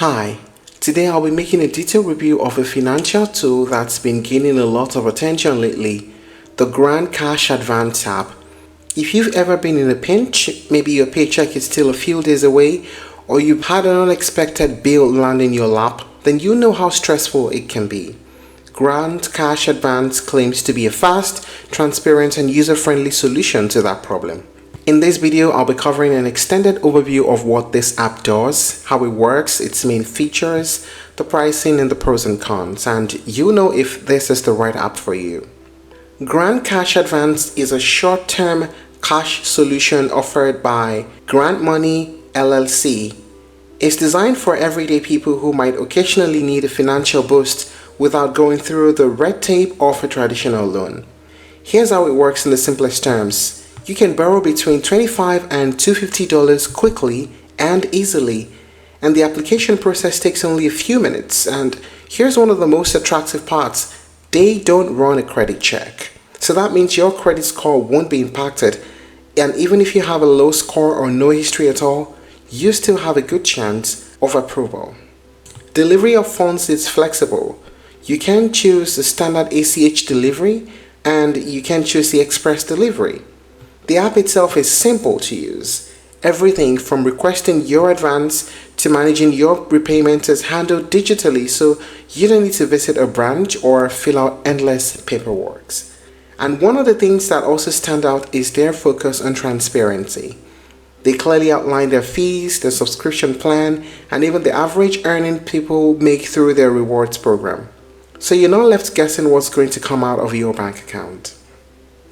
Hi, today I'll be making a detailed review of a financial tool that's been gaining a lot of attention lately, the Grand Cash Advance app. If you've ever been in a pinch, maybe your paycheck is still a few days away, or you've had an unexpected bill land in your lap, then you know how stressful it can be. Grand Cash Advance claims to be a fast, transparent, and user-friendly solution to that problem. In this video, I'll be covering an extended overview of what this app does, how it works, its main features, the pricing, and the pros and cons, and you'll know if this is the right app for you. Grand Cash Advance is a short-term cash solution offered by Grant Money LLC. It's designed for everyday people who might occasionally need a financial boost without going through the red tape of a traditional loan. Here's how it works in the simplest terms. You can borrow between $25 and $250 quickly and easily, and the application process takes only a few minutes. And here's one of the most attractive parts: they don't run a credit check. So that means your credit score won't be impacted, and even if you have a low score or no history at all, you still have a good chance of approval. Delivery of funds is flexible. You can choose the standard ACH delivery, and you can choose the express delivery. The app itself is simple to use. Everything from requesting your advance to managing your repayment is handled digitally, so you don't need to visit a branch or fill out endless paperwork. And one of the things that also stand out is their focus on transparency. They clearly outline their fees, their subscription plan, and even the average earning people make through their rewards program. So you're not left guessing what's going to come out of your bank account.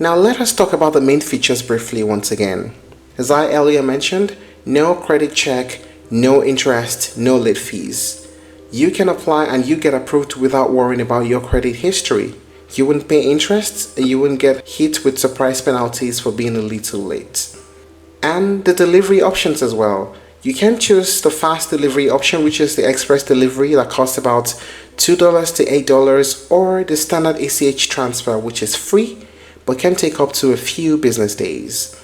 Now let us talk about the main features briefly once again. As I earlier mentioned, no credit check, no interest, no late fees. You can apply and you get approved without worrying about your credit history. You wouldn't pay interest and you wouldn't get hit with surprise penalties for being a little late. And the delivery options as well. You can choose the fast delivery option, which is the express delivery that costs about $2 to $8, or the standard ACH transfer, which is free but can take up to a few business days.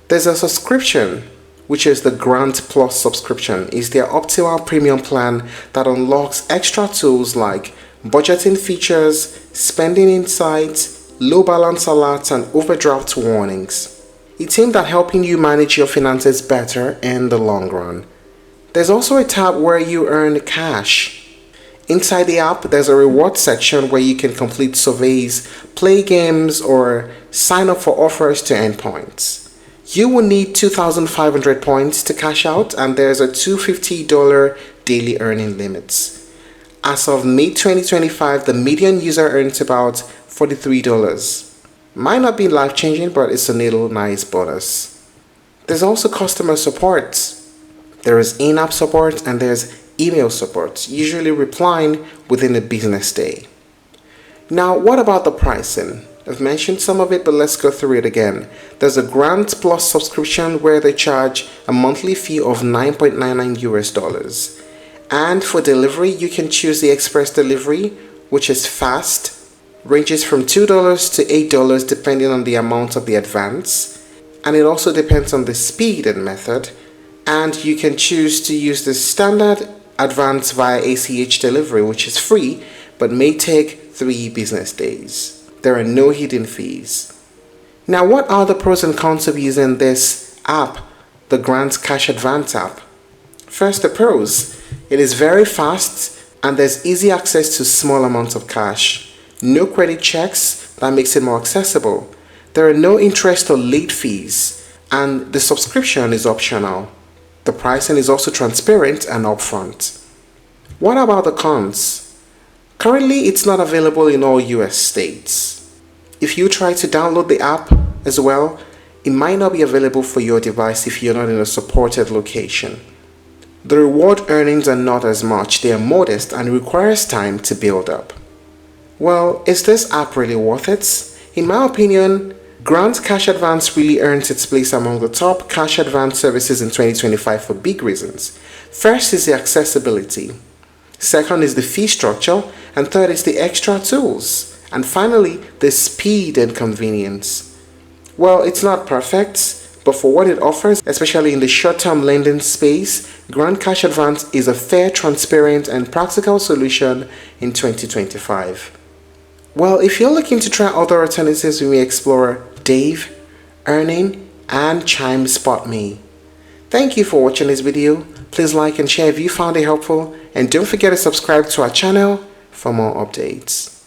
There's a subscription, which is the Grant Plus subscription. It's their optimal premium plan that unlocks extra tools like budgeting features, spending insights, low balance alerts, and overdraft warnings. It's aimed at helping you manage your finances better in the long run. There's also a tab where you earn cash. Inside the app, there's a reward section where you can complete surveys, play games, or sign up for offers to earn points. You will need 2,500 points to cash out, and there's a $250 daily earning limit. As of May 2025, the median user earns about $43. Might not be life-changing, but it's a little nice bonus. There's also customer support. There is in-app support and there's email support, usually replying within a business day. Now, what about the pricing? I've mentioned some of it, but let's go through it again. There's a Grant Plus subscription where they charge a monthly fee of $9.99. And for delivery, you can choose the express delivery, which is fast, ranges from $2 to $8 depending on the amount of the advance, and it also depends on the speed and method. And you can choose to use the standard advance via ACH delivery, which is free but may take 3 business days. There are no hidden fees. Now, what are the pros and cons of using this app, the Grand Cash Advance app? First, the pros. It is very fast and there's easy access to small amounts of cash. No credit checks, that makes it more accessible. There are no interest or late fees, and the subscription is optional. The pricing is also transparent and upfront. What about the cons? Currently, it's not available in all US states. If you try to download the app as well, it might not be available for your device if you're not in a supported location. The reward earnings are not as much, they are modest and requires time to build up. Well, is this app really worth it? In my opinion, Grant Cash Advance really earns its place among the top cash advance services in 2025 for big reasons. First is the accessibility. Second is the fee structure. And third is the extra tools. And finally, the speed and convenience. Well, it's not perfect, but for what it offers, especially in the short-term lending space, Grand Cash Advance is a fair, transparent, and practical solution in 2025. Well, if you're looking to try other alternatives, we may explore Dave, Earning, and Chime Spot Me. Thank you for watching this video. Please like and share if you found it helpful, and don't forget to subscribe to our channel for more updates.